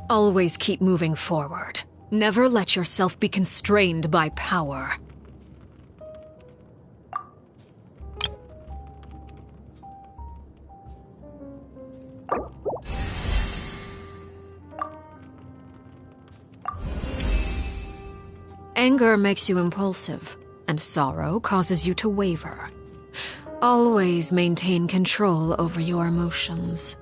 Always keep moving forward. Never let yourself be constrained by power. Anger makes you impulsive, and sorrow causes you to waver. Always maintain control over your emotions.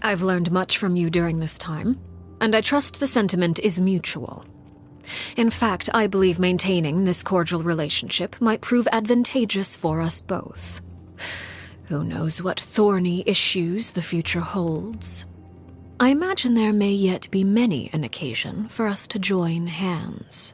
I've learned much from you during this time, and I trust the sentiment is mutual. In fact, I believe maintaining this cordial relationship might prove advantageous for us both. Who knows what thorny issues the future holds? I imagine there may yet be many an occasion for us to join hands.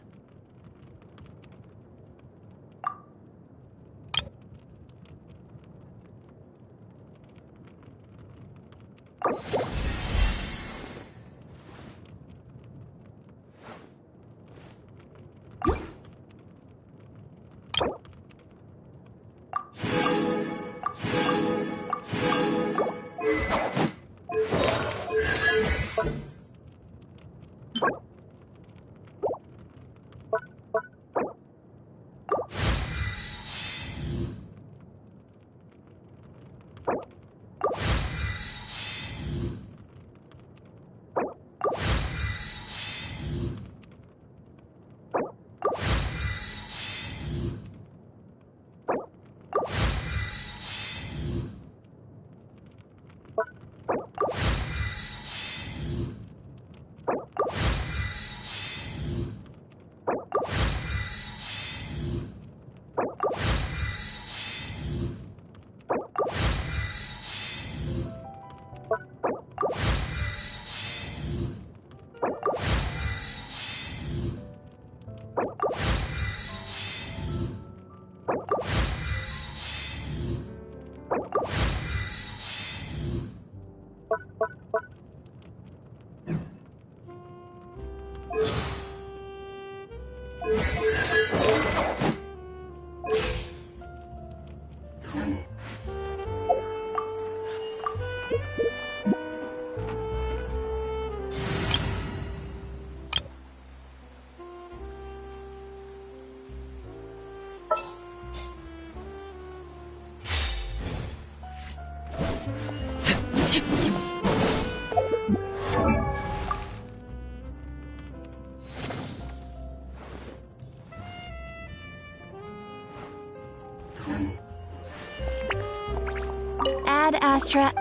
Ad Astra.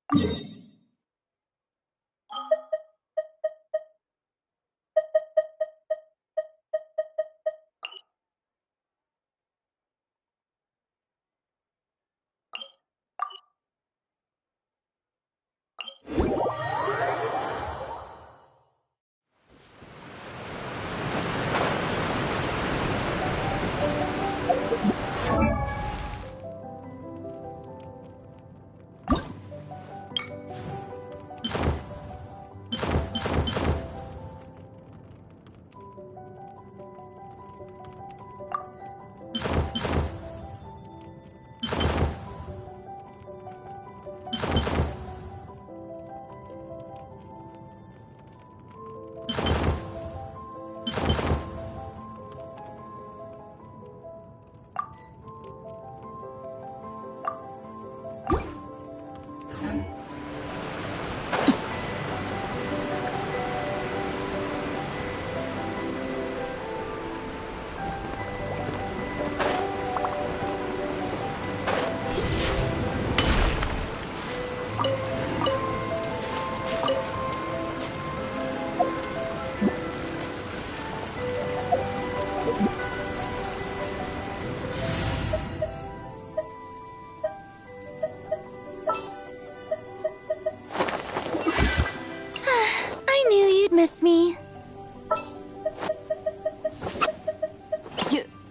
I knew you'd miss me.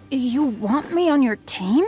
You want me on your team?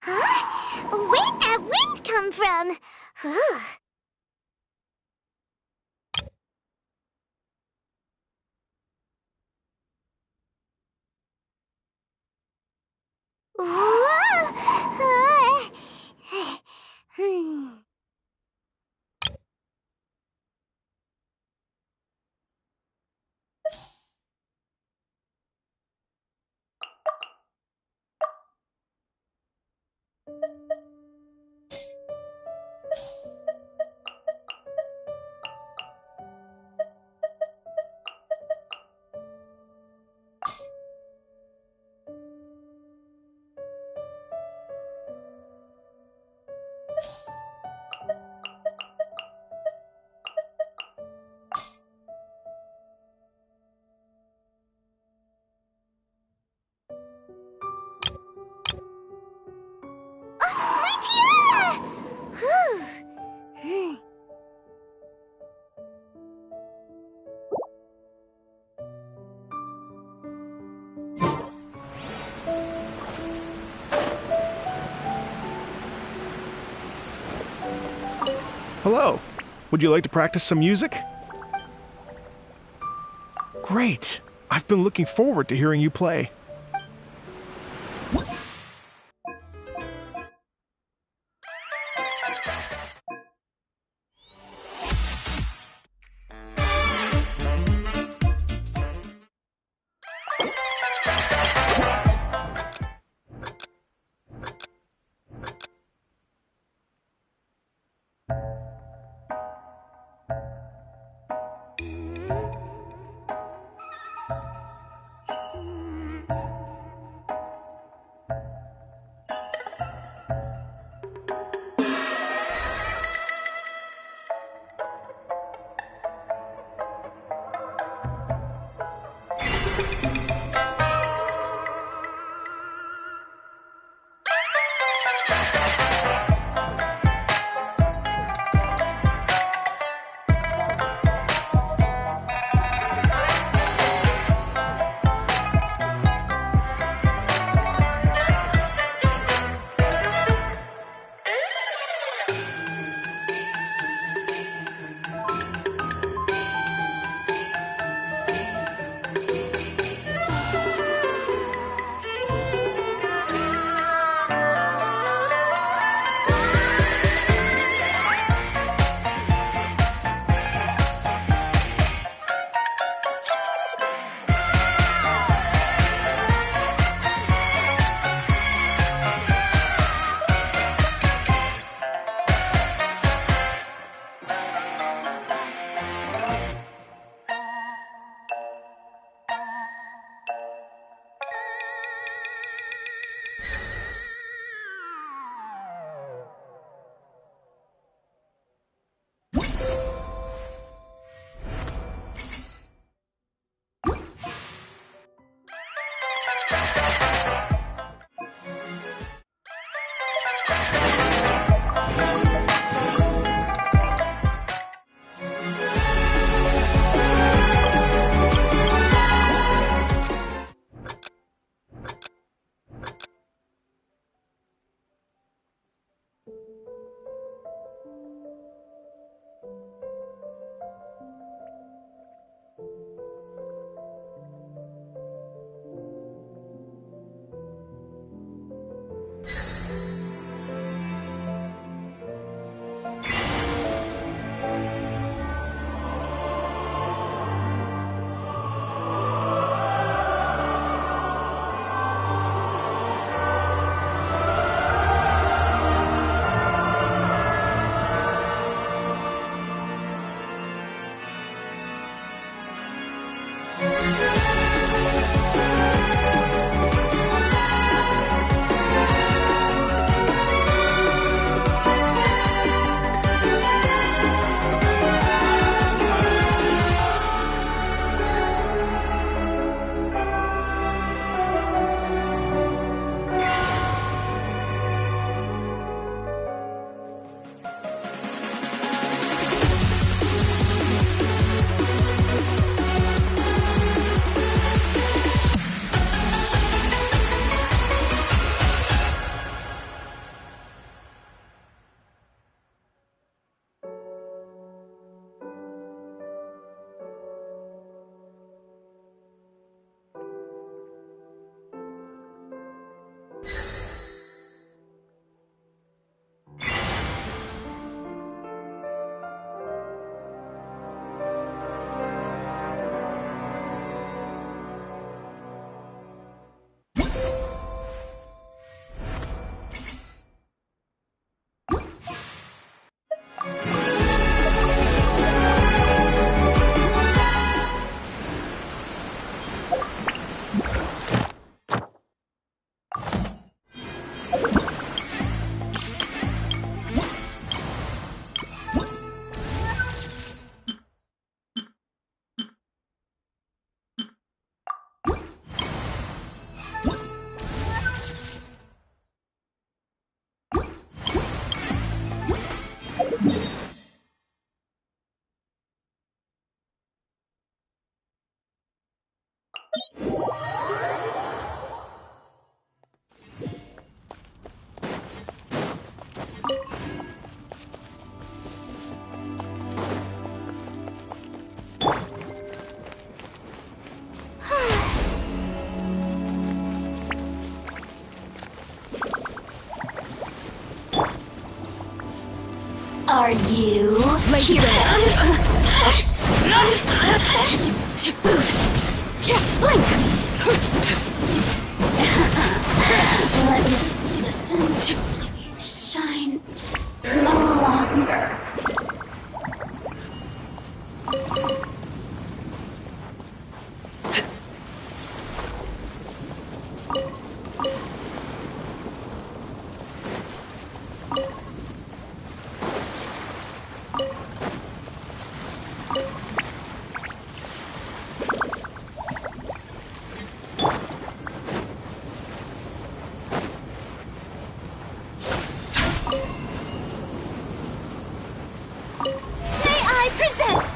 Huh? Where'd that wind come from? Ugh. Hmm. My tiara! Whew. Hmm. Hello. Would you like to practice some music? Great. I've been looking forward to hearing you play. Are you Lady Blink! Let resistance shine no longer. May I present?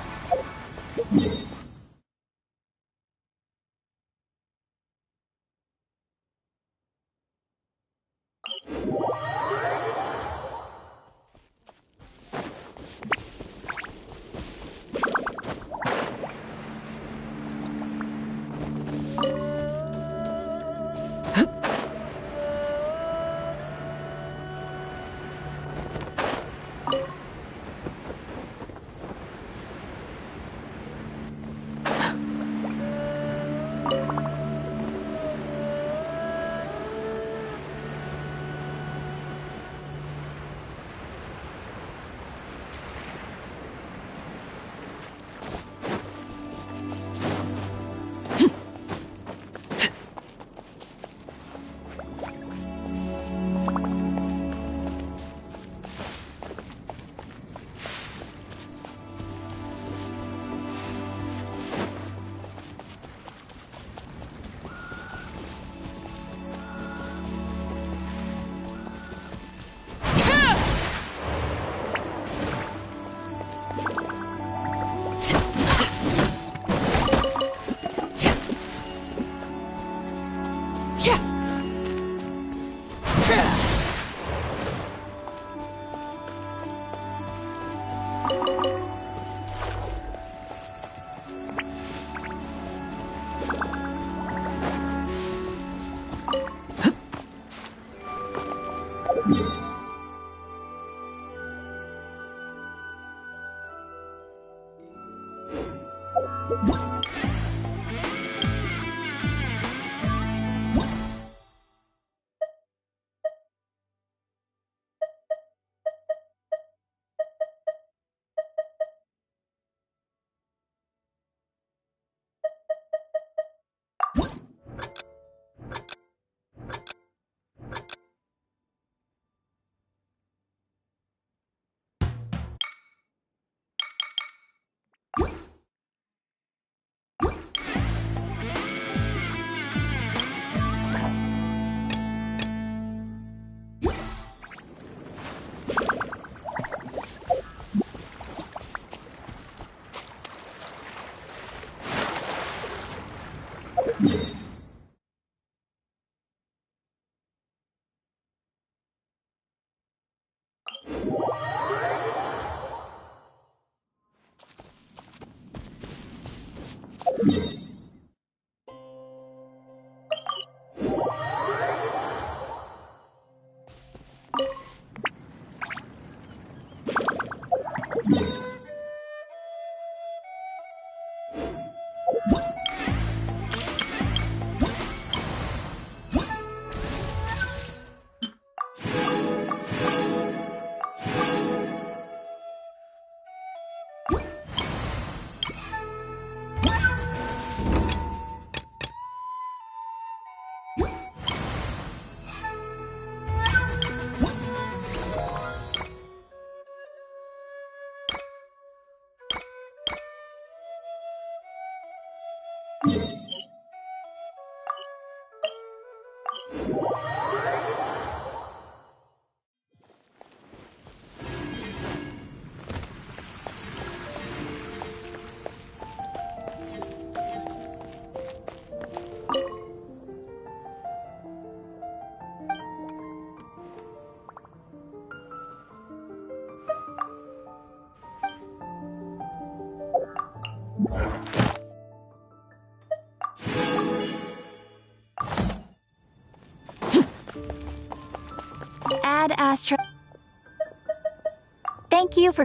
Thank you for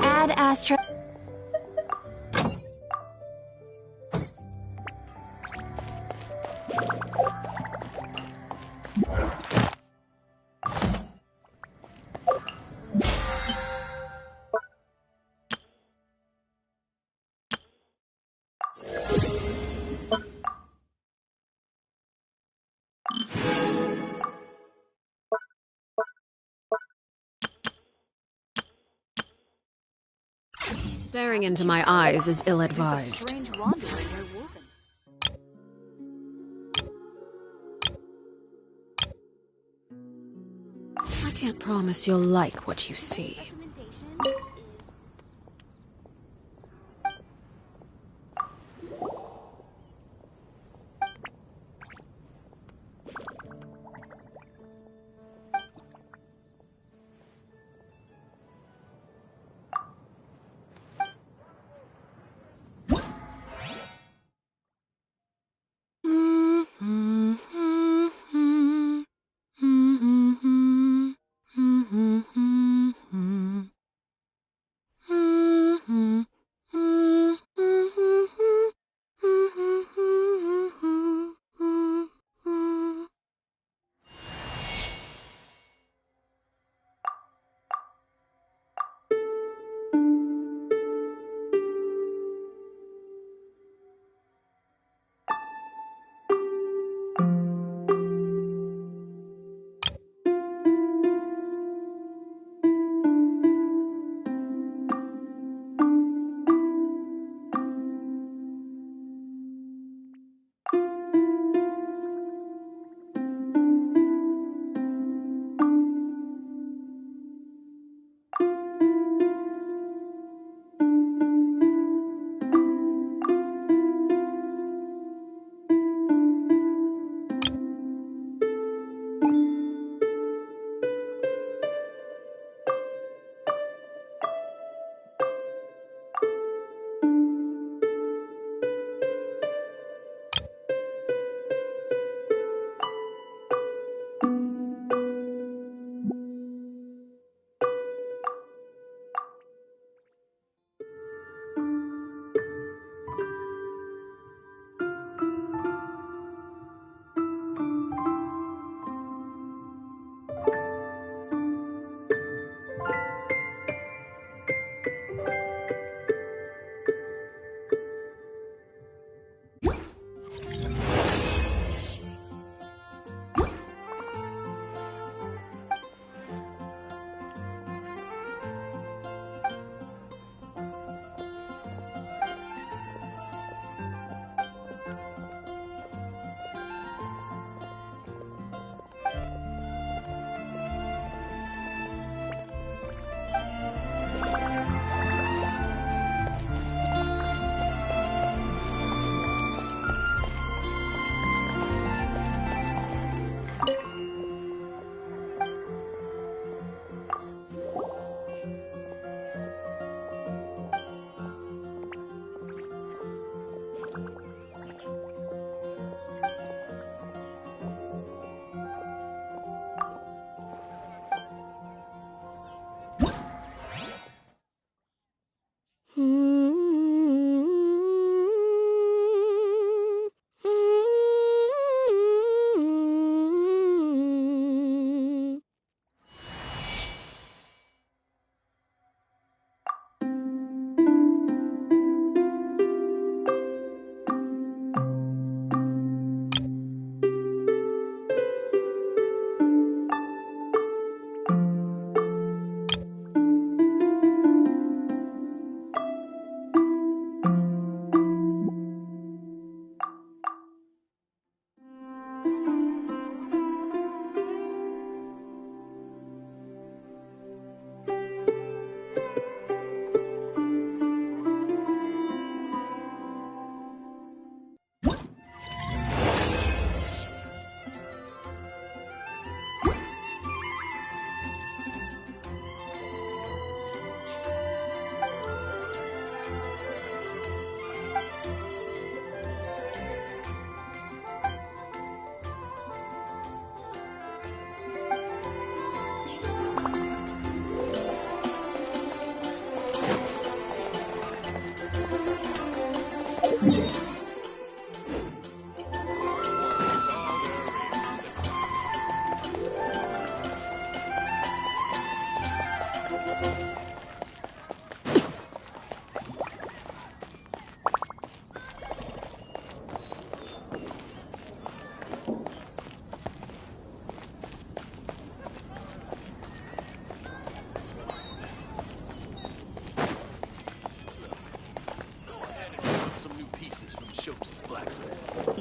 Ad Astra. Staring into my eyes is ill-advised. I can't promise you'll like what you see.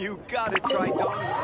You gotta try Don.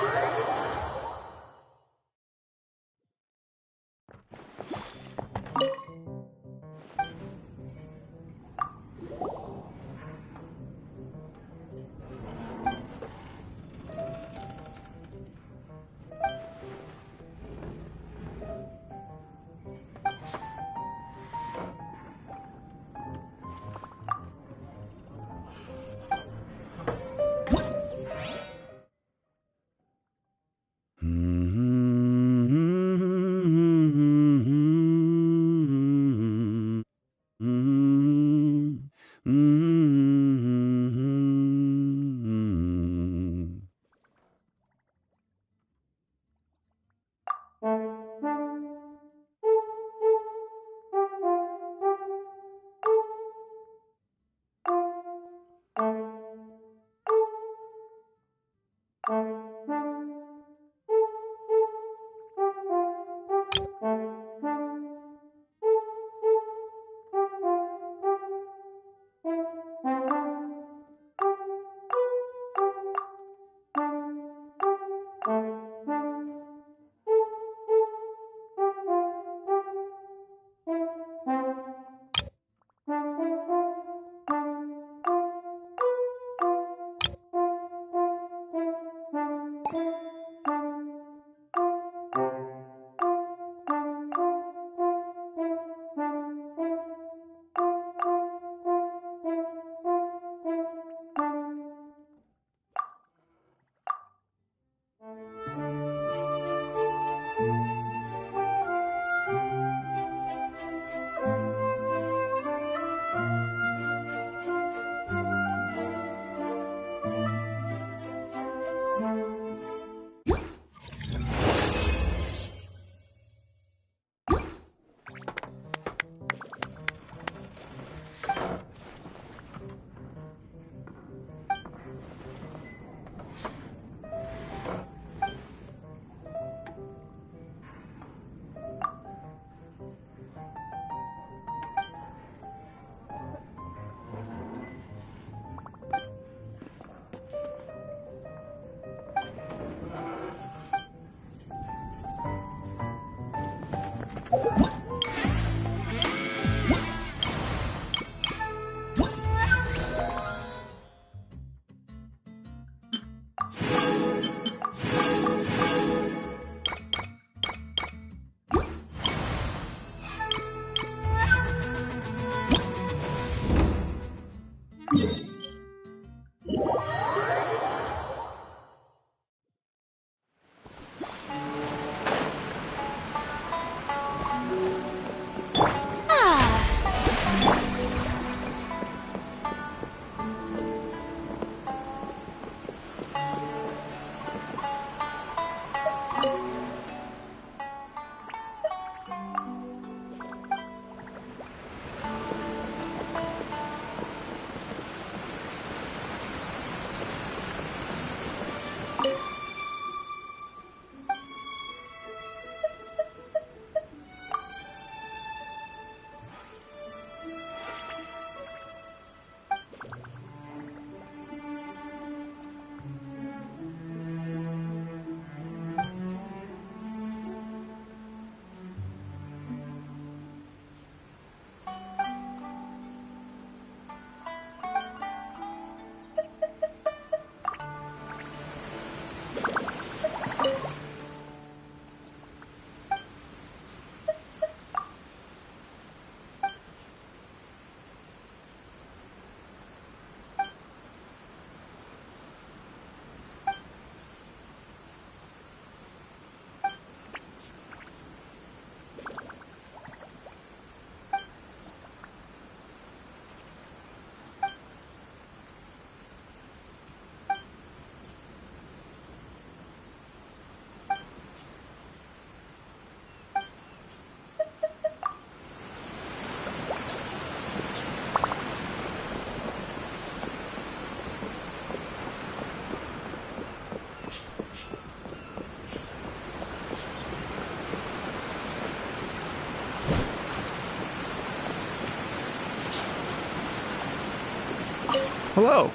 Hello.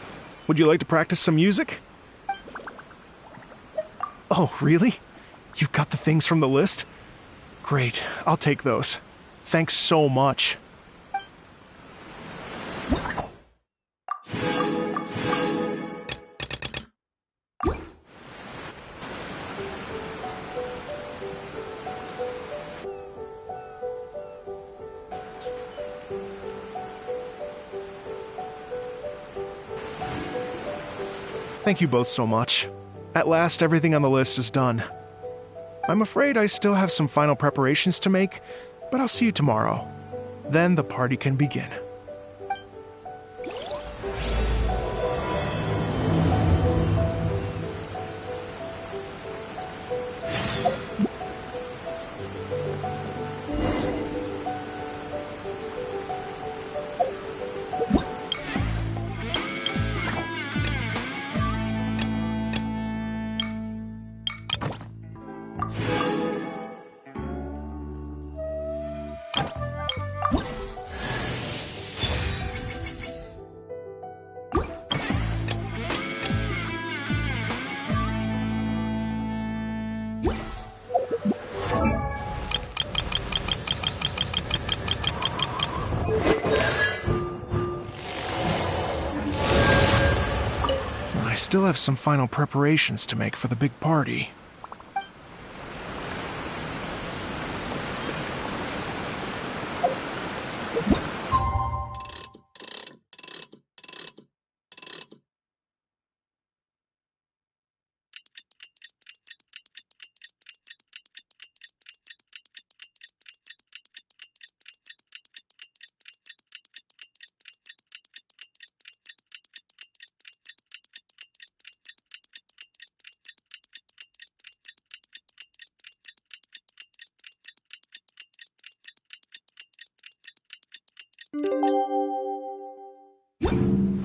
Would you like to practice some music? Oh, really? You've got the things from the list? Great, I'll take those. Thanks so much. Thank you both so much. At last, everything on the list is done. I'm afraid I still have some final preparations to make, but I'll see you tomorrow. Then the party can begin. I still have some final preparations to make for the big party.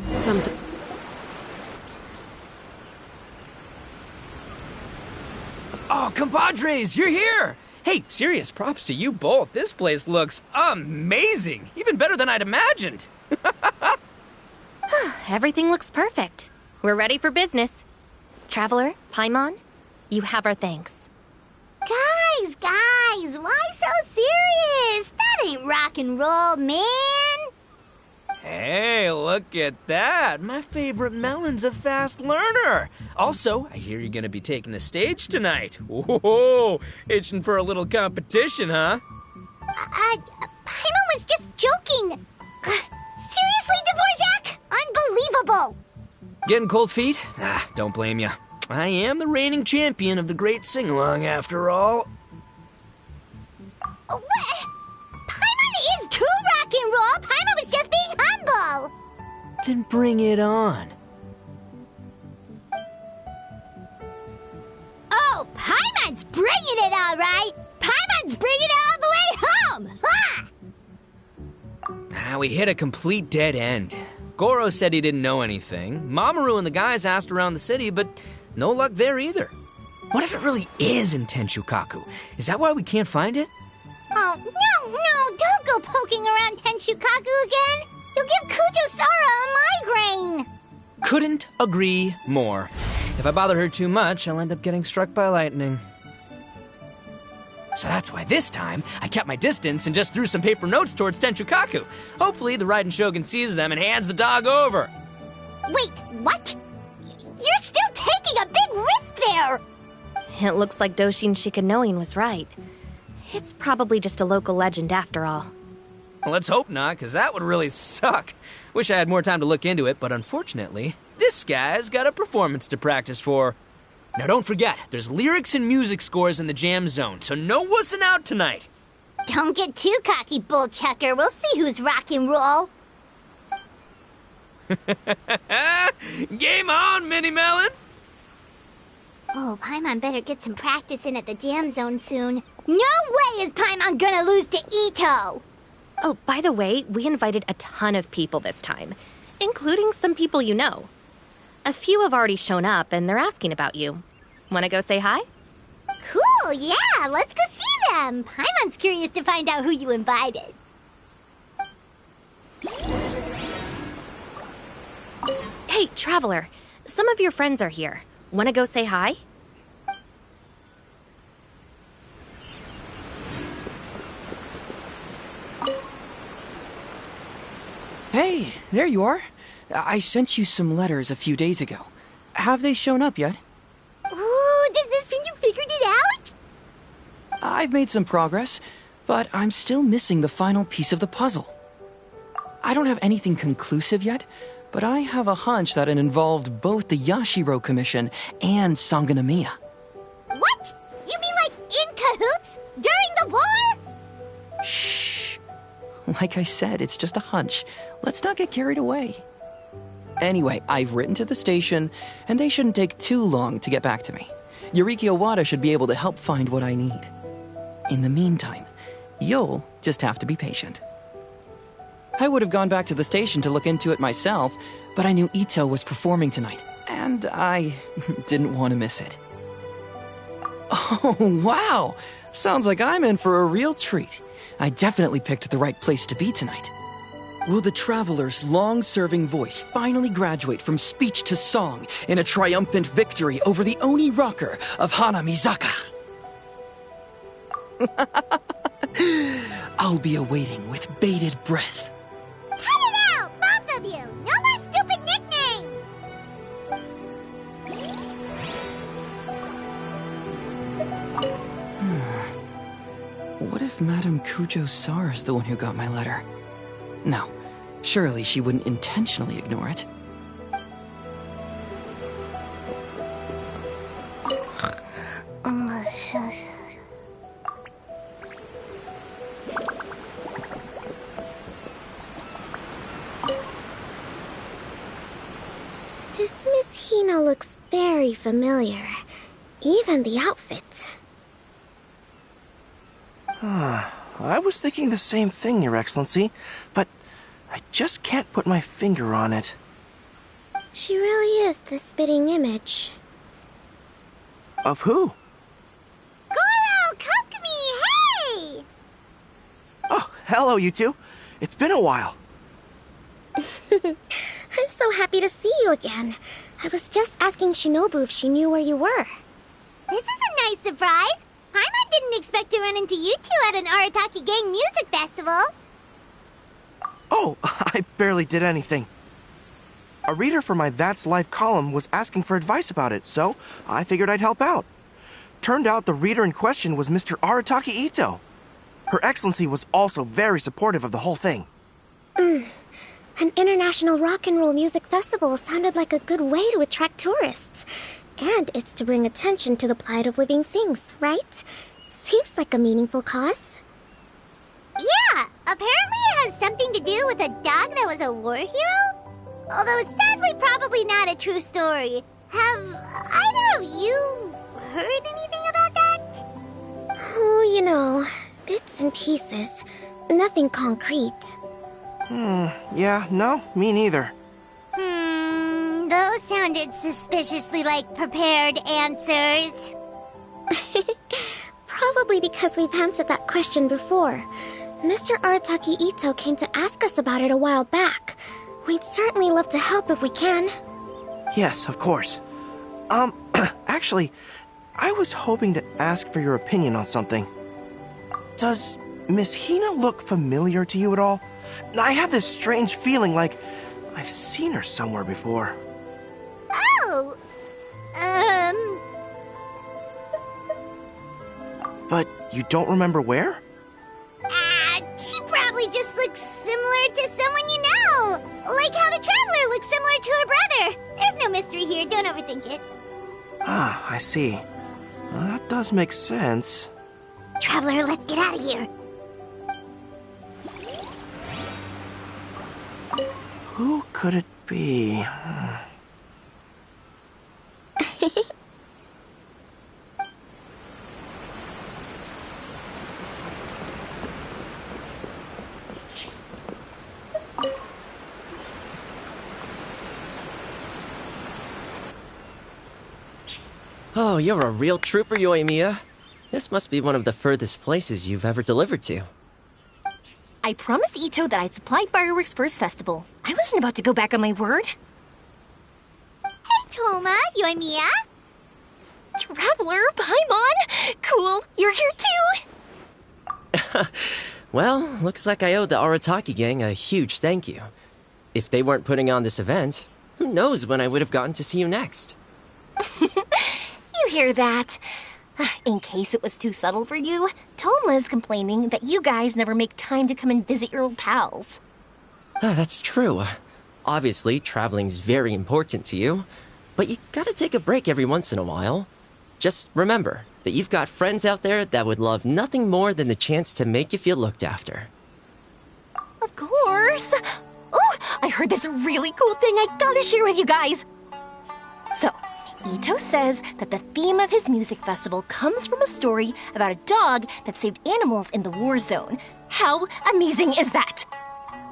Something. Oh, compadres, you're here! Hey, serious props to you both. This place looks amazing! Even better than I'd imagined! Everything looks perfect. We're ready for business. Traveler, Paimon, you have our thanks. Guys, why so serious? That ain't rock and roll, man. Hey, look at that! My favorite melon's a fast learner! Also, I hear you're gonna be taking the stage tonight. Whoa, itching for a little competition, huh? Paimon was just joking. Seriously, Dvorak? Unbelievable. Getting cold feet? Nah, don't blame ya. I am the reigning champion of the great sing-along, after all. What? Paimon is too rock and roll. Paimon was just being humble. Then bring it on. Oh, Paimon's bringing it all right. Paimon's bringing it all the way home. Ha! We hit a complete dead end. Goro said he didn't know anything. Mamoru and the guys asked around the city, but no luck there either. What if it really is in Tenshukaku? Is that why we can't find it? Oh, no, don't go poking around Tenshukaku again. You'll give Kujo-Sara a migraine. Couldn't agree more. If I bother her too much, I'll end up getting struck by lightning. So that's why this time, I kept my distance and just threw some paper notes towards Tenshukaku. Hopefully the Raiden Shogun sees them and hands the dog over. Wait, what? You're still taking a big risk there. It looks like Doshin Shikanoin was right. It's probably just a local legend after all. Well, let's hope not, because that would really suck. Wish I had more time to look into it, but unfortunately, this guy's got a performance to practice for. Now don't forget, there's lyrics and music scores in the jam zone, so no wussing out tonight. Don't get too cocky, bullchucker. We'll see who's rock and roll. Game on, Mini Melon! Oh, Paimon better get some practice in at the jam zone soon. No way is Paimon gonna lose to Ito! Oh, by the way, we invited a ton of people this time, including some people you know. A few have already shown up, and they're asking about you. Wanna go say hi? Cool, yeah, let's go see them. Paimon's curious to find out who you invited. Hey, Traveler, some of your friends are here. Wanna go say hi? Hey, there you are. I sent you some letters a few days ago. Have they shown up yet? Ooh, does this mean you figured it out? I've made some progress, but I'm still missing the final piece of the puzzle. I don't have anything conclusive yet, but I have a hunch that it involved both the Yashiro Commission and Sangonomiya. What? You mean like in cahoots? During the war? Shh. Like I said, it's just a hunch. Let's not get carried away. Anyway, I've written to the station, and they shouldn't take too long to get back to me. Yuriki Owada should be able to help find what I need. In the meantime, you'll just have to be patient. I would have gone back to the station to look into it myself, but I knew Ito was performing tonight, and I didn't want to miss it. Oh, wow! Sounds like I'm in for a real treat. I definitely picked the right place to be tonight. Will the Traveler's long-serving voice finally graduate from speech to song in a triumphant victory over the Oni rocker of Hanamizaka? I'll be awaiting with bated breath. Cut it out, both of you! No more stupid nicknames! What if Madame Kujo-Sara is the one who got my letter? No, surely she wouldn't intentionally ignore it. This Miss Hina looks very familiar. Even the outfit. I was thinking the same thing, Your Excellency, but I just can't put my finger on it. She really is the spitting image. Of who? Goro, Kokomi, hey! Oh, hello, you two. It's been a while. I'm so happy to see you again. I was just asking Shinobu if she knew where you were. This is a nice surprise. Paimon didn't expect to run into you two at an Arataki Gang music festival. Oh, I barely did anything. A reader for my That's Life column was asking for advice about it, so I figured I'd help out. Turned out the reader in question was Mr. Arataki Ito. Her Excellency was also very supportive of the whole thing. An international rock and roll music festival sounded like a good way to attract tourists. And it's to bring attention to the plight of living things, right? Seems like a meaningful cause. Yeah, apparently it has something to do with a dog that was a war hero? Although sadly probably not a true story. Have either of you heard anything about that? Oh, you know, bits and pieces. Nothing concrete. Yeah, no, me neither. Those sounded suspiciously like prepared answers. Probably because we've answered that question before. Mr. Arataki Ito came to ask us about it a while back. We'd certainly love to help if we can. Yes, of course. Actually, I was hoping to ask for your opinion on something. Does Miss Hina look familiar to you at all? I have this strange feeling like I've seen her somewhere before. Oh! But you don't remember where? She probably just looks similar to someone you know. Like how the Traveler looks similar to her brother. There's no mystery here, don't overthink it. Ah, I see. That does make sense. Traveler, let's get out of here. Who could it be? Oh, you're a real trooper, Yoimiya. This must be one of the furthest places you've ever delivered to. I promised Ito that I'd supply fireworks for his festival. I wasn't about to go back on my word. Hey, Toma, Yoimiya. Traveler, Paimon! Cool, you're here too! Well, looks like I owe the Arataki gang a huge thank you. If they weren't putting on this event, who knows when I would have gotten to see you next? You hear that? In case it was too subtle for you, Toma's complaining that you guys never make time to come and visit your old pals. That's true. Obviously, traveling's very important to you, but you gotta take a break every once in a while. Just remember that you've got friends out there that would love nothing more than the chance to make you feel looked after. Of course! Oh, I heard this really cool thing I gotta share with you guys! So, Ito says that the theme of his music festival comes from a story about a dog that saved animals in the war zone. How amazing is that?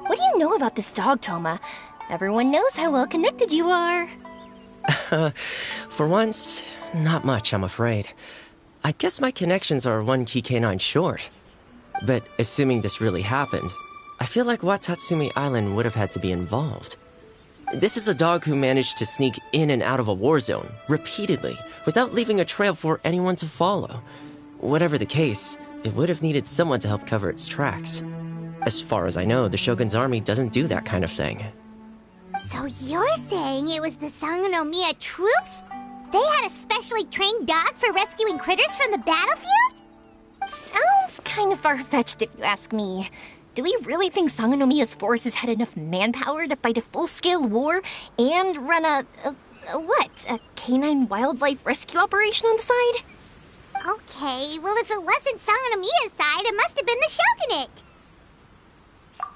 What do you know about this dog, Toma? Everyone knows how well connected you are. For once, not much, I'm afraid. I guess my connections are one key canine short. But assuming this really happened, I feel like Watatsumi Island would have had to be involved. This is a dog who managed to sneak in and out of a war zone, repeatedly, without leaving a trail for anyone to follow. Whatever the case, it would have needed someone to help cover its tracks. As far as I know, the Shogun's army doesn't do that kind of thing. So you're saying it was the Sangonomiya troops? They had a specially trained dog for rescuing critters from the battlefield? Sounds kind of far-fetched if you ask me. Do we really think Sangonomiya's forces had enough manpower to fight a full-scale war and run a canine wildlife rescue operation on the side? Okay, well if it wasn't Sangonomiya's side, it must have been the Shogunate.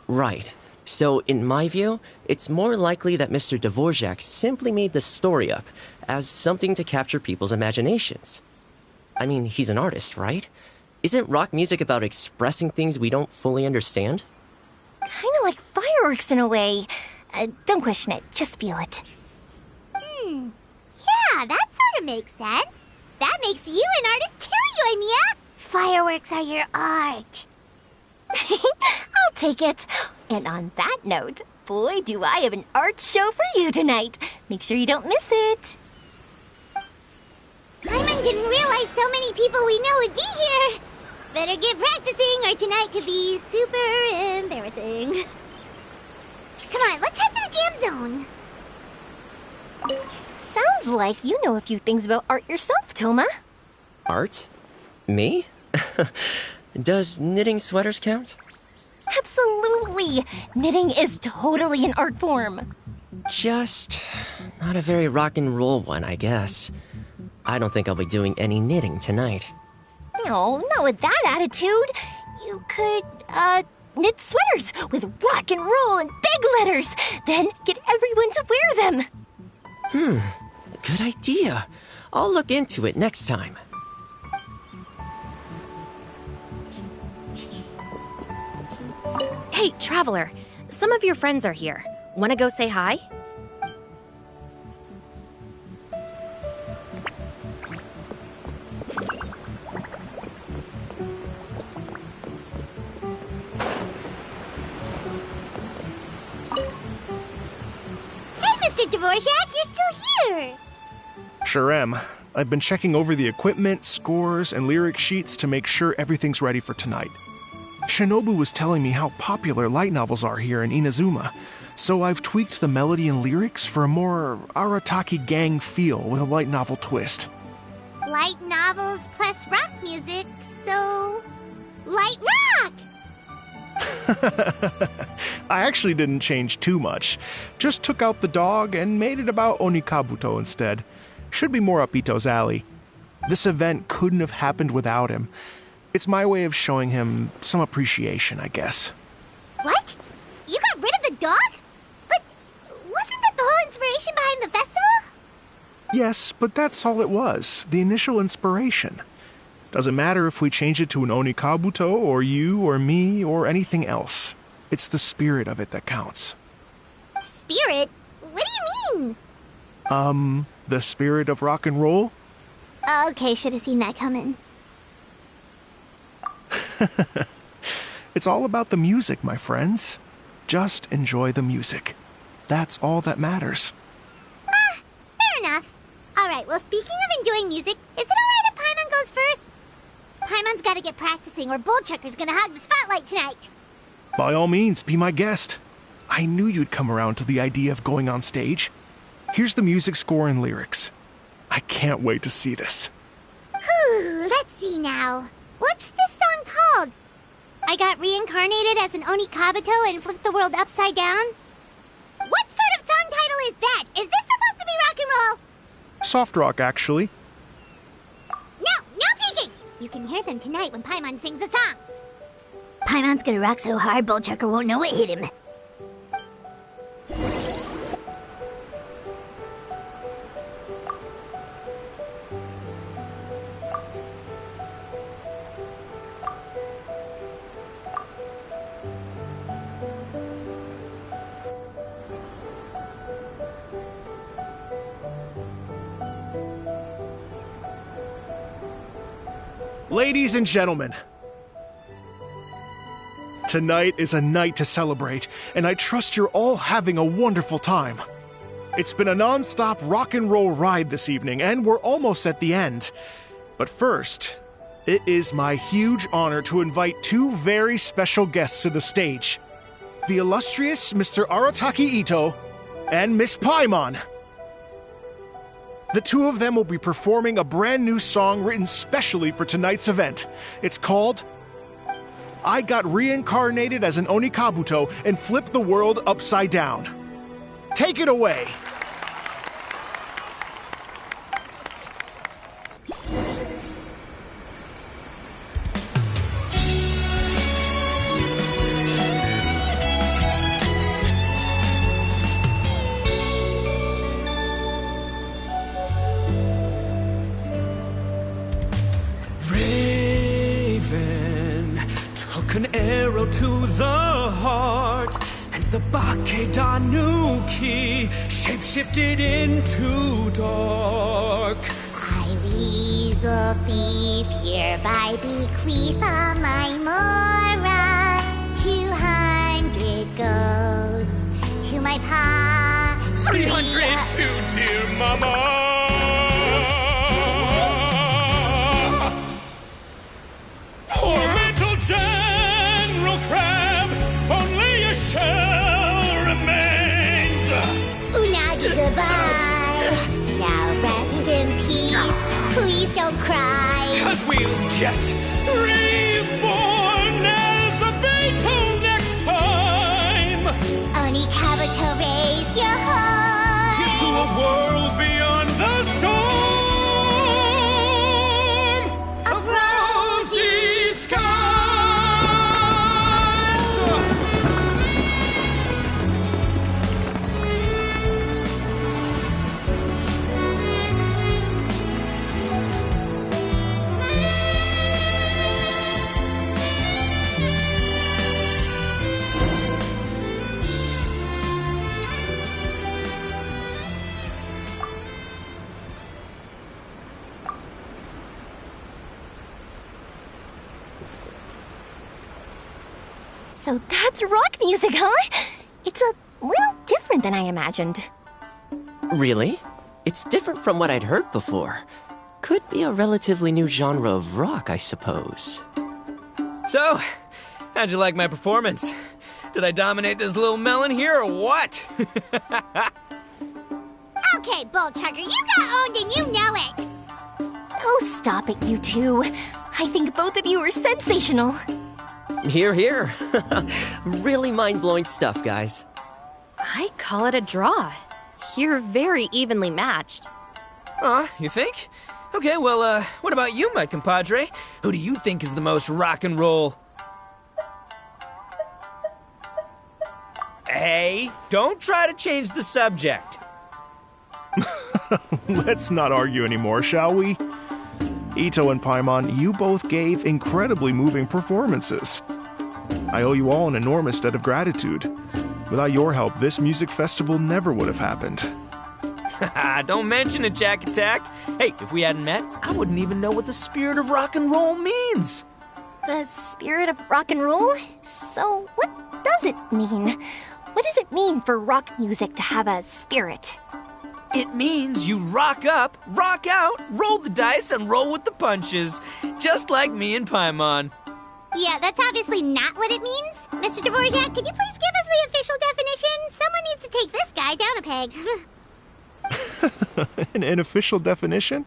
Right. So, in my view, it's more likely that Mr. Dvorak simply made the story up as something to capture people's imaginations. I mean, he's an artist, right? Isn't rock music about expressing things we don't fully understand? Kinda like fireworks in a way. Don't question it, just feel it. Yeah, that sort of makes sense. That makes you an artist too, Yoimiya. Fireworks are your art. I'll take it. And on that note, boy, do I have an art show for you tonight. Make sure you don't miss it. Paimon didn't realize so many people we know would be here. Better get practicing or tonight could be super embarrassing. Come on, let's head to the jam zone. Sounds like you know a few things about art yourself, Toma. Art? Me? Does knitting sweaters count? Absolutely! Knitting is totally an art form. Just not a very rock and roll one, I guess. I don't think I'll be doing any knitting tonight. No, not with that attitude. You could, knit sweaters with rock and roll and big letters, then get everyone to wear them. Good idea. I'll look into it next time. Hey, Traveler, some of your friends are here. Wanna go say hi? Mr. Dvorak, you're still here! Sure am. I've been checking over the equipment, scores, and lyric sheets to make sure everything's ready for tonight. Shinobu was telling me how popular light novels are here in Inazuma, so I've tweaked the melody and lyrics for a more Arataki gang feel with a light novel twist. Light novels plus rock music, so... light rock! I actually didn't change too much. Just took out the dog and made it about Onikabuto instead. Should be more up Ito's alley. This event couldn't have happened without him. It's my way of showing him some appreciation, I guess. What? You got rid of the dog? But wasn't that the whole inspiration behind the festival? Yes, but that's all it was. The initial inspiration. Doesn't matter if we change it to an Onikabuto, or you, or me, or anything else. It's the spirit of it that counts. Spirit? What do you mean? The spirit of rock and roll? Okay, should have seen that coming. It's all about the music, my friends. Just enjoy the music. That's all that matters. Fair enough. Alright, well, speaking of enjoying music, is it alright if Paimon goes first? Paimon's gotta get practicing or Bullchucker's gonna hog the spotlight tonight. By all means, be my guest. I knew you'd come around to the idea of going on stage. Here's the music score and lyrics. I can't wait to see this. Whew, let's see now. What's this song called? I got reincarnated as an Oni Kabuto and flipped the world upside down? What sort of song title is that? Is this supposed to be rock and roll? Soft rock, actually. No peeking! You can hear them tonight when Paimon sings a song. Paimon's gonna rock so hard, Bullchucker won't know what hit him. Ladies and gentlemen, tonight is a night to celebrate, and I trust you're all having a wonderful time. It's been a non-stop rock and roll ride this evening, and we're almost at the end. But first, it is my huge honor to invite two very special guests to the stage. The illustrious Mr. Arataki Ito and Miss Paimon. The two of them will be performing a brand new song written specially for tonight's event. It's called I Got Reincarnated as an Oni Kabuto and Flipped the World Upside Down. Take it away! An arrow to the heart, and the Bakedanuki shapeshifted into dark. I, weasel thief, hereby bequeath all my mora. 200 goes to my pa. 300 to dear mama. Poor little General Crab, only a shell remains. Unagi, goodbye. Now rest in peace. Please don't cry. 'Cause we'll get reborn as a beetle next time. Oni Kabuto, raise your heart. Here's to a world beyond the storm of rosy skies. So that's rock music, huh? It's a little different than I imagined. Really? It's different from what I'd heard before. Could be a relatively new genre of rock, I suppose. So, how'd you like my performance? Did I dominate this little melon here, or what? Okay, Bullchucker, you got owned and you know it. Oh, stop it, you two. I think both of you are sensational. Hear, hear. Really mind-blowing stuff, guys. I call it a draw. You're very evenly matched. You think? Okay, well, what about you, my compadre? Who do you think is the most rock and roll? Hey, don't try to change the subject. Let's not argue anymore, shall we? Ito and Paimon, you both gave incredibly moving performances. I owe you all an enormous debt of gratitude. Without your help, this music festival never would have happened. Don't mention it, Jack Attack. Hey, if we hadn't met, I wouldn't even know what the spirit of rock and roll means. The spirit of rock and roll? So, what does it mean? What does it mean for rock music to have a spirit? It means you rock up, rock out, roll the dice, and roll with the punches. Just like me and Paimon. Yeah, that's obviously not what it means. Mr. Dvorak, could you please give us the official definition? Someone needs to take this guy down a peg. An official definition?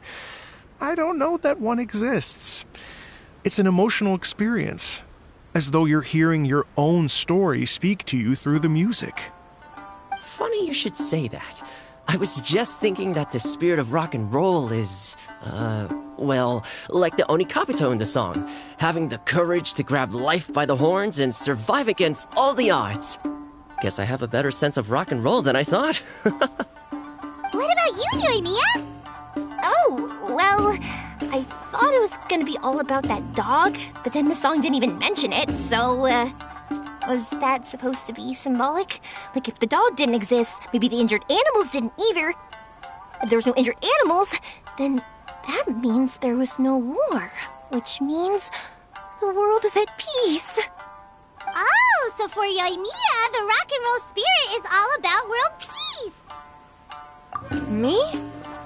I don't know that one exists. It's an emotional experience, as though you're hearing your own story speak to you through the music. Funny you should say that. I was just thinking that the spirit of rock and roll is, well, like the Onikapito in the song, having the courage to grab life by the horns and survive against all the odds. Guess I have a better sense of rock and roll than I thought. What about you, Yoimiya? Oh, well, I thought it was gonna be all about that dog, but then the song didn't even mention it, so, was that supposed to be symbolic? Like, if the dog didn't exist, maybe the injured animals didn't either. If there was no injured animals, then that means there was no war, which means the world is at peace. Oh, so for Yoimiya, the rock and roll spirit is all about world peace. Me?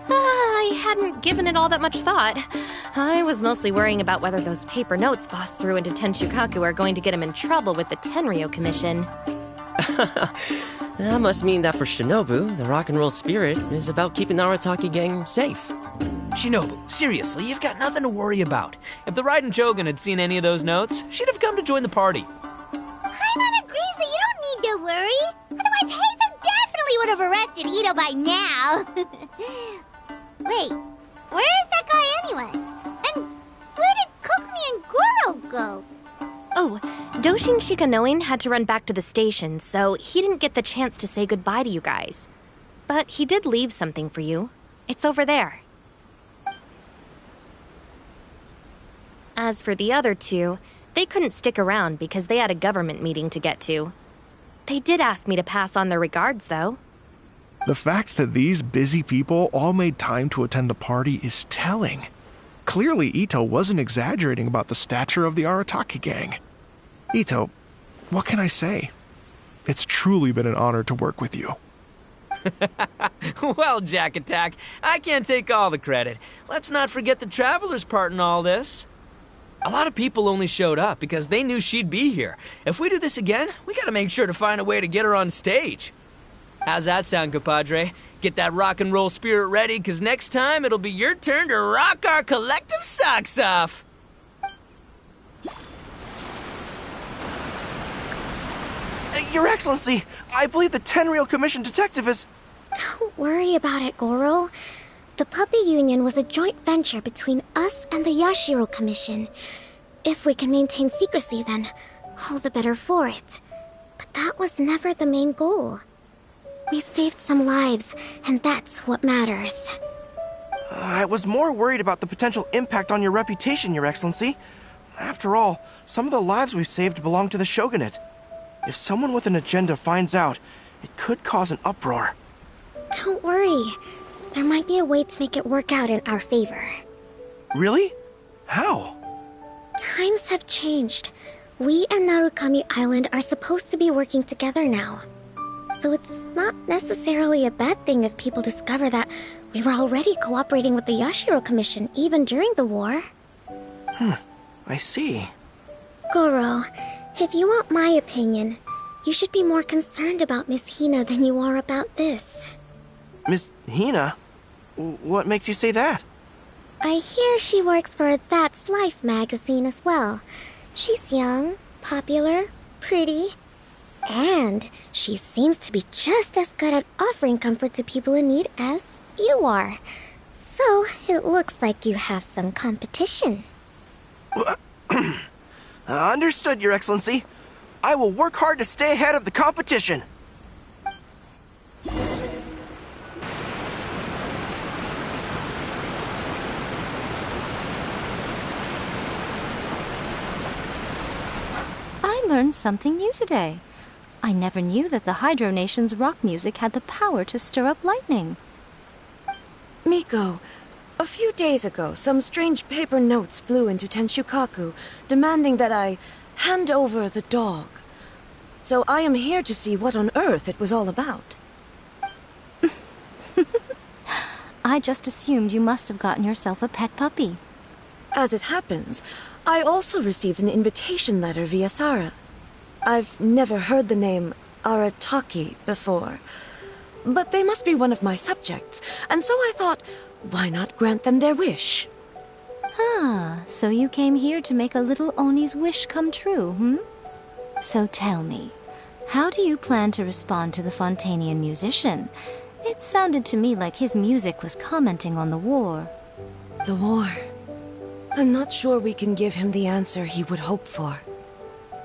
I hadn't given it all that much thought. I was mostly worrying about whether those paper notes Boss threw into Tenshukaku are going to get him in trouble with the Tenryo Commission. That must mean that for Shinobu, the rock and roll spirit is about keeping the Arataki gang safe. Shinobu, seriously, you've got nothing to worry about. If the Raiden Jogan had seen any of those notes, she'd have come to join the party. Paimon agrees that you don't need to worry. Otherwise, Heizo definitely would have arrested Ito by now. Wait, where is that guy anyway? And where did Kokumi and Goro go? Oh, Doshin Shikanoin had to run back to the station, so he didn't get the chance to say goodbye to you guys. But he did leave something for you. It's over there. As for the other two, they couldn't stick around because they had a government meeting to get to. They did ask me to pass on their regards, though. The fact that these busy people all made time to attend the party is telling. Clearly, Ito wasn't exaggerating about the stature of the Arataki gang. Ito, what can I say? It's truly been an honor to work with you. Well, Jack Attack, I can't take all the credit. Let's not forget the Traveler's part in all this. A lot of people only showed up because they knew she'd be here. If we do this again, we gotta make sure to find a way to get her on stage. How's that sound, compadre? Get that rock and roll spirit ready, because next time it'll be your turn to rock our collective socks off. Your Excellency, I believe the Tenryo Commission detective is... Don't worry about it, Goro. The Puppy Union was a joint venture between us and the Yashiro Commission. If we can maintain secrecy, then all the better for it. But that was never the main goal. We saved some lives, and that's what matters. I was more worried about the potential impact on your reputation, Your Excellency. After all, some of the lives we've saved belong to the Shogunate. If someone with an agenda finds out, it could cause an uproar. Don't worry. There might be a way to make it work out in our favor. Really? How? Times have changed. We and Narukami Island are supposed to be working together now. So it's not necessarily a bad thing if people discover that we were already cooperating with the Yashiro Commission even during the war. I see. Goro, if you want my opinion, you should be more concerned about Miss Hina than you are about this. Miss Hina? What makes you say that? I hear she works for That's Life magazine as well. She's young, popular, pretty, and she seems to be just as good at offering comfort to people in need as you are. So it looks like you have some competition. Understood, Your Excellency. I will work hard to stay ahead of the competition. I learned something new today. I never knew that the Hydro Nation's rock music had the power to stir up lightning. Miko, a few days ago, some strange paper notes flew into Tenshukaku, demanding that I hand over the dog. So I am here to see what on earth it was all about. I just assumed you must have gotten yourself a pet puppy. As it happens, I also received an invitation letter via Sarah. I've never heard the name Arataki before, but they must be one of my subjects, and so I thought, why not grant them their wish? Ah, so you came here to make a little Oni's wish come true, hmm? So tell me, how do you plan to respond to the Fontanian musician? It sounded to me like his music was commenting on the war. The war. I'm not sure we can give him the answer he would hope for.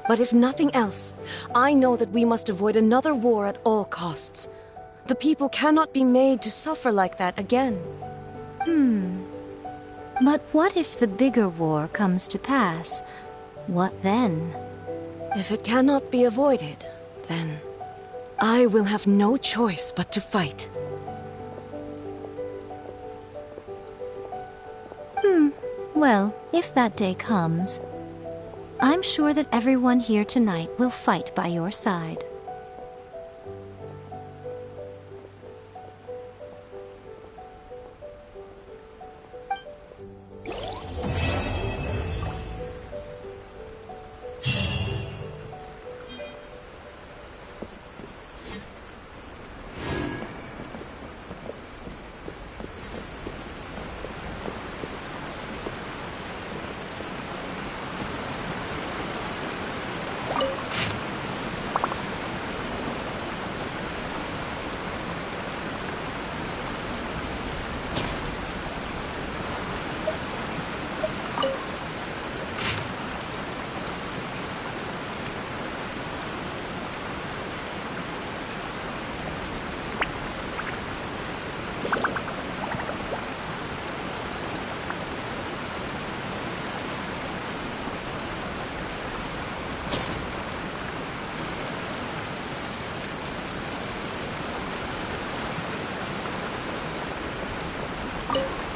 But if nothing else, I know that we must avoid another war at all costs. The people cannot be made to suffer like that again. But what if the bigger war comes to pass? What then? If it cannot be avoided, then I will have no choice but to fight. Well, if that day comes, I'm sure that everyone here tonight will fight by your side.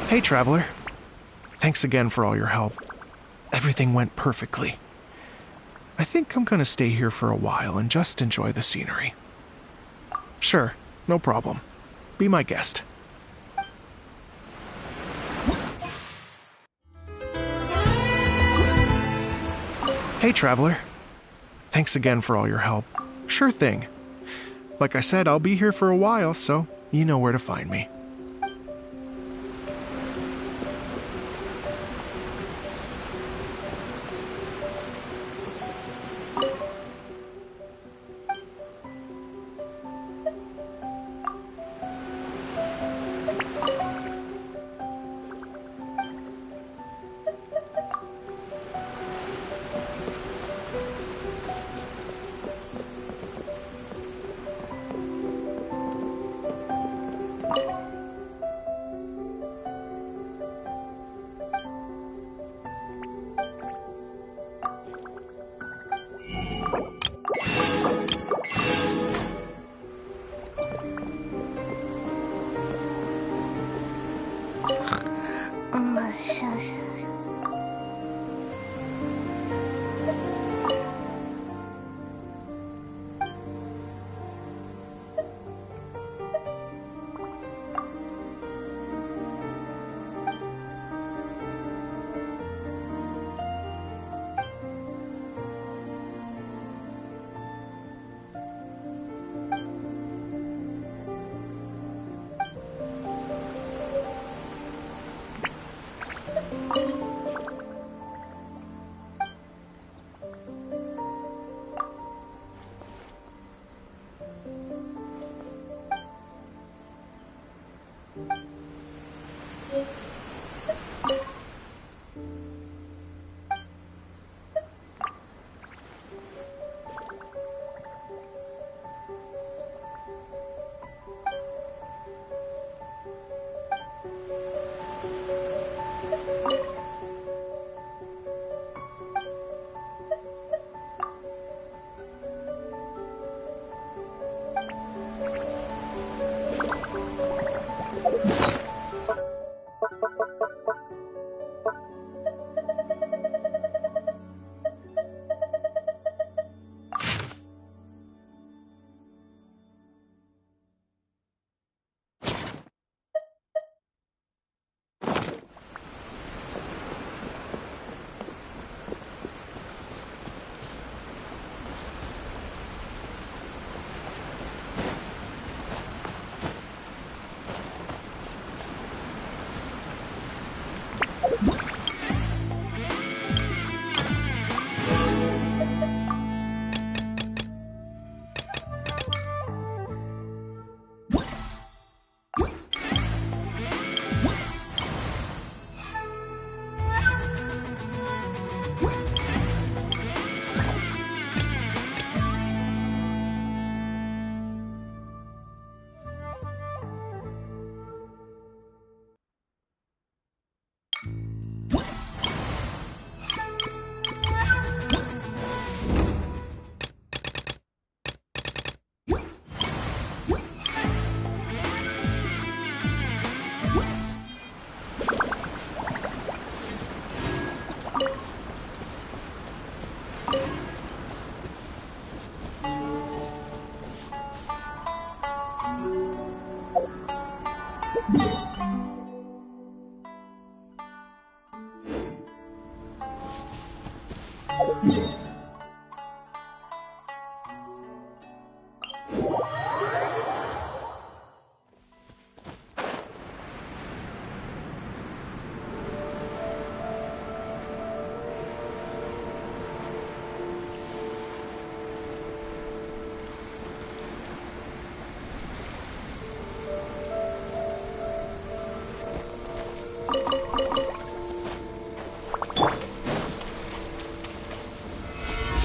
Hey, Traveler. Thanks again for all your help. Everything went perfectly. I think I'm gonna stay here for a while and just enjoy the scenery. Sure, no problem. Be my guest. Hey, Traveler. Thanks again for all your help. Sure thing. Like I said, I'll be here for a while, so you know where to find me.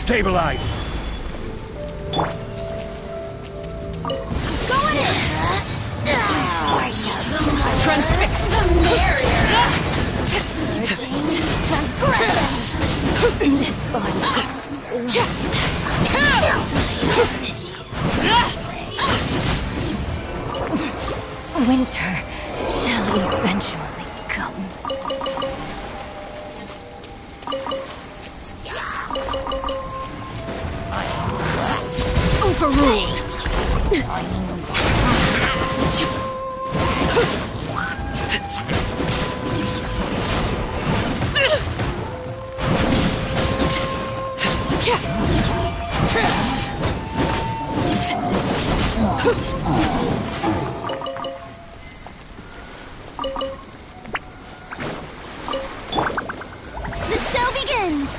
Stabilize! Going in! Transfixed! This body winter shall eventually come. Overruled! The show begins!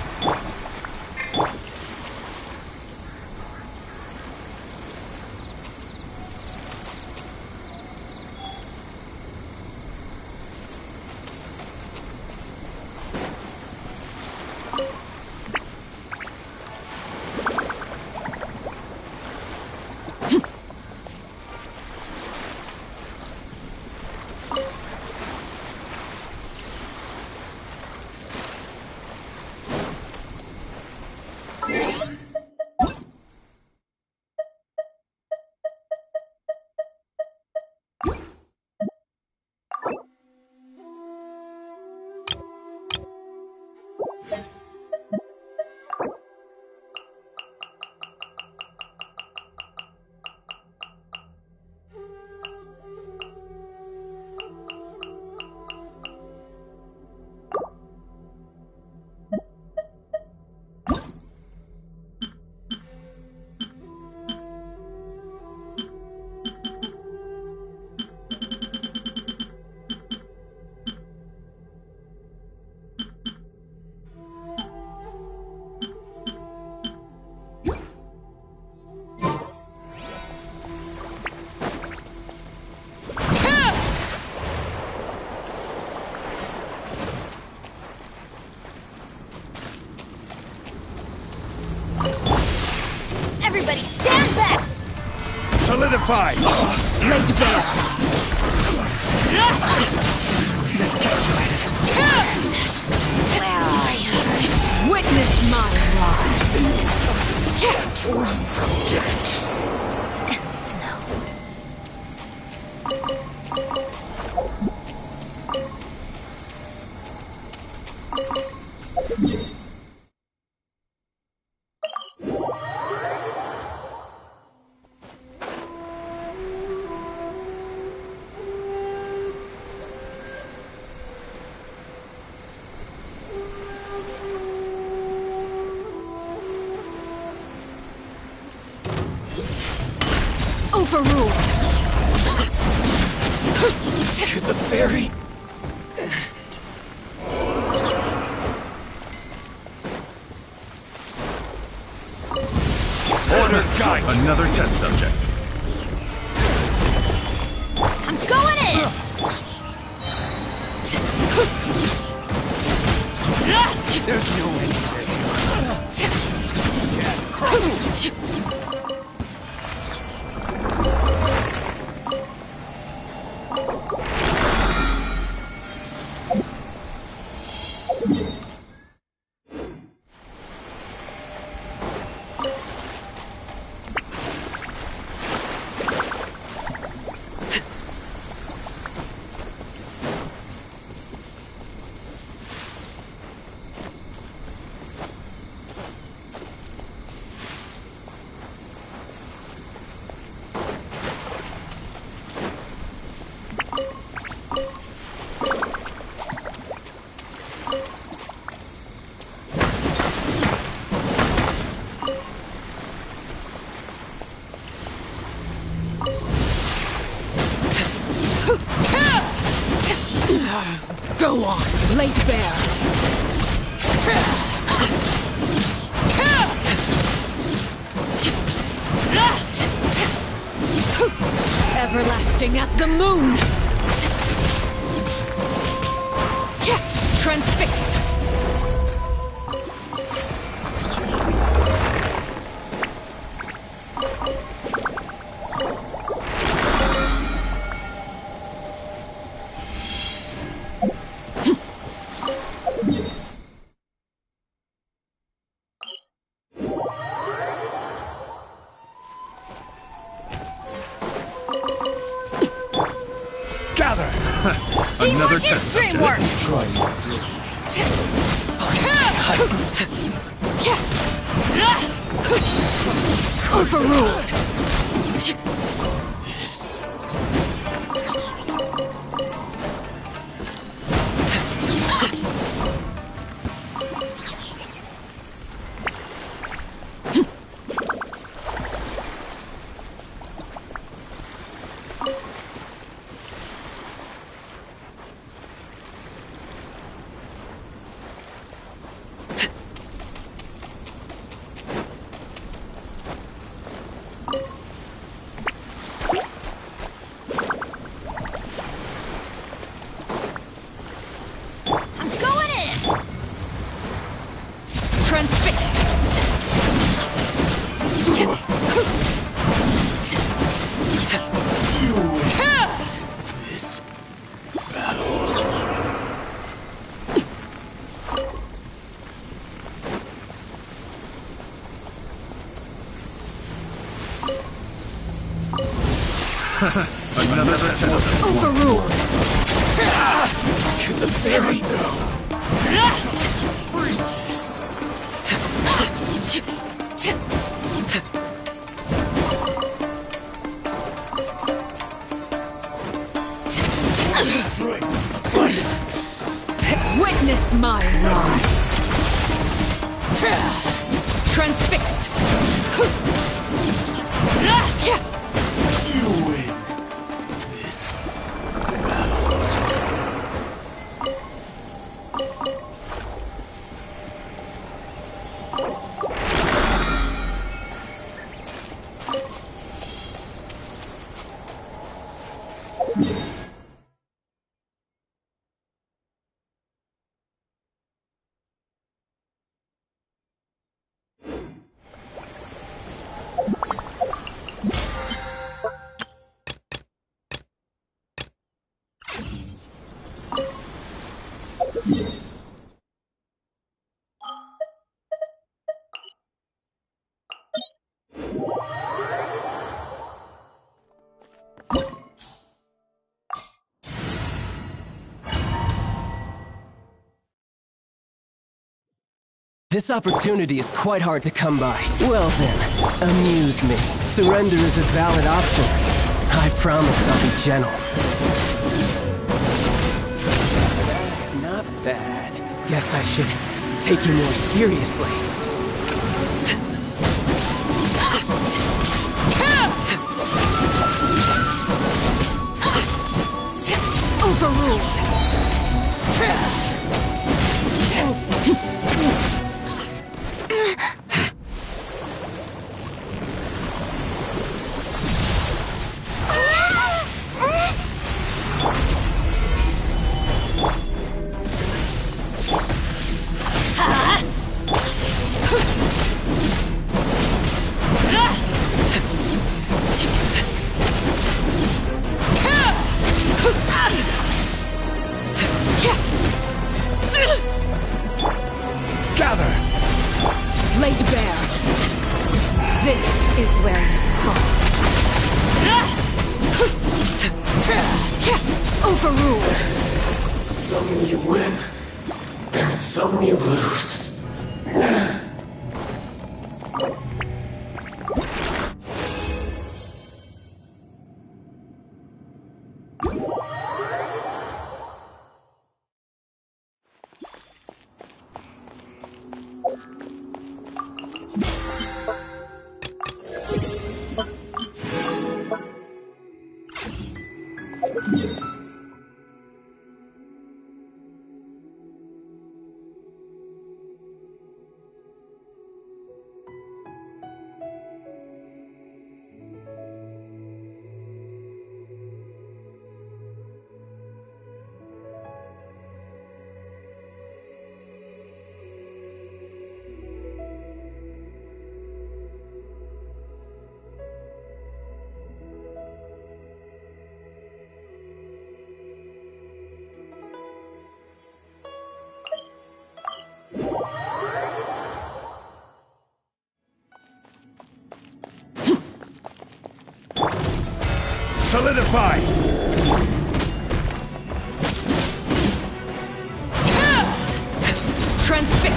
Everybody stand back! Solidify! Laid bare! Where are you? Witness my rise! Run from death and snow. Overruled! To the very Order guide! Another test subject. I'm going in! There's no end to it. Everlasting as the moon! Transfixed! Gather! Another test subject. Overruled! Another test. Overruled! There we go. Witness my rise! Transfixed! You win this battle. This opportunity is quite hard to come by. Well then, amuse me. Surrender is a valid option. I promise I'll be gentle. Not bad. Guess I should take you more seriously. Overruled! Gather! Laid bare. This is where you fall. Overruled. Some you win, and some you lose. Solidify! Transfix!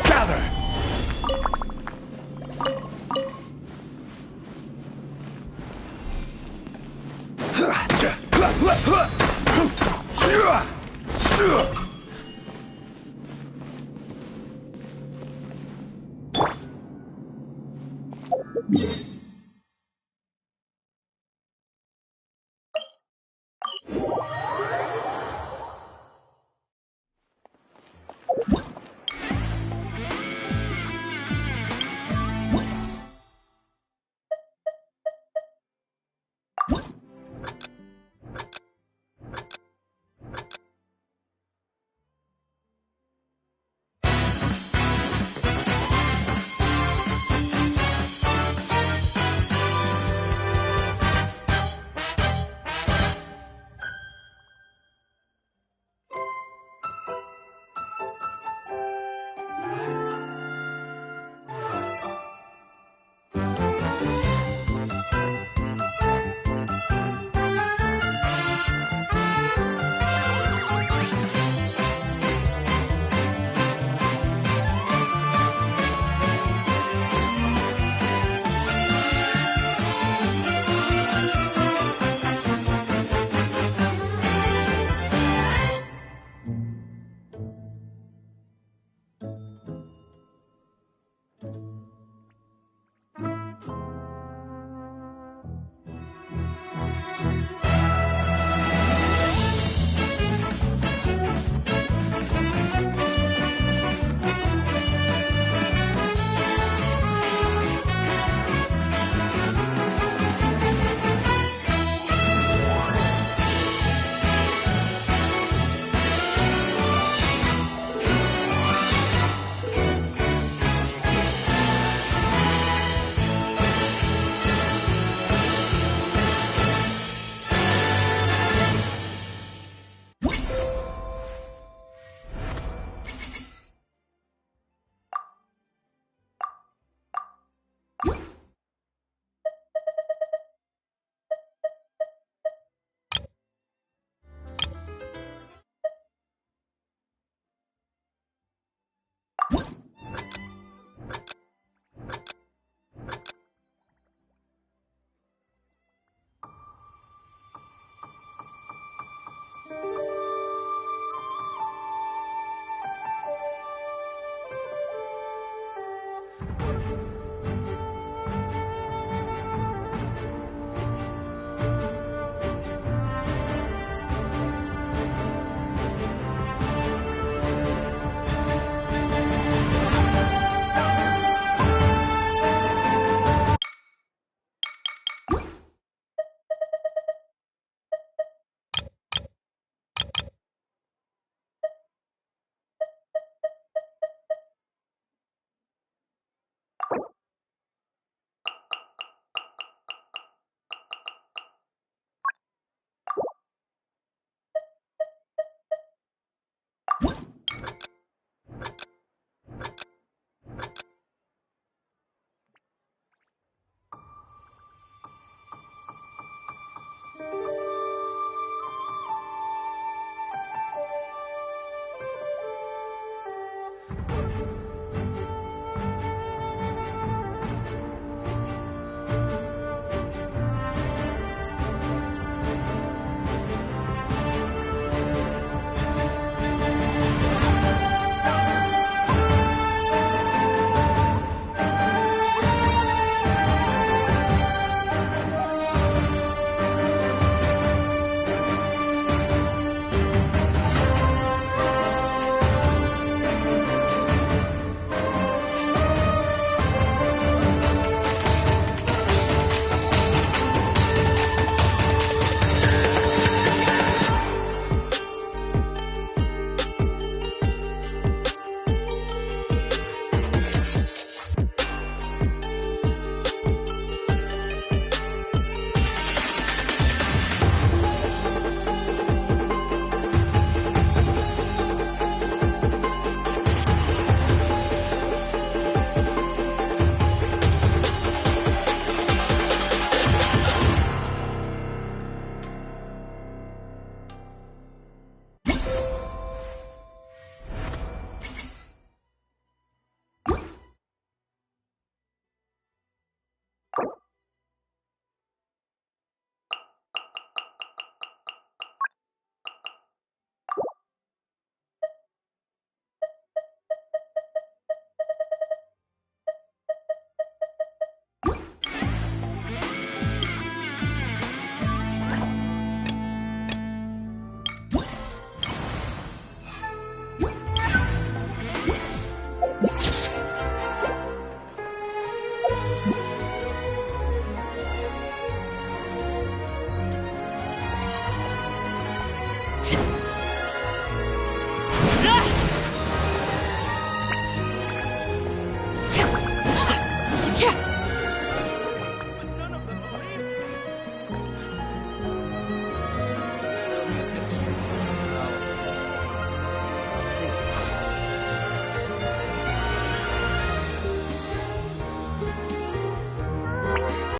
Gather! Yeah.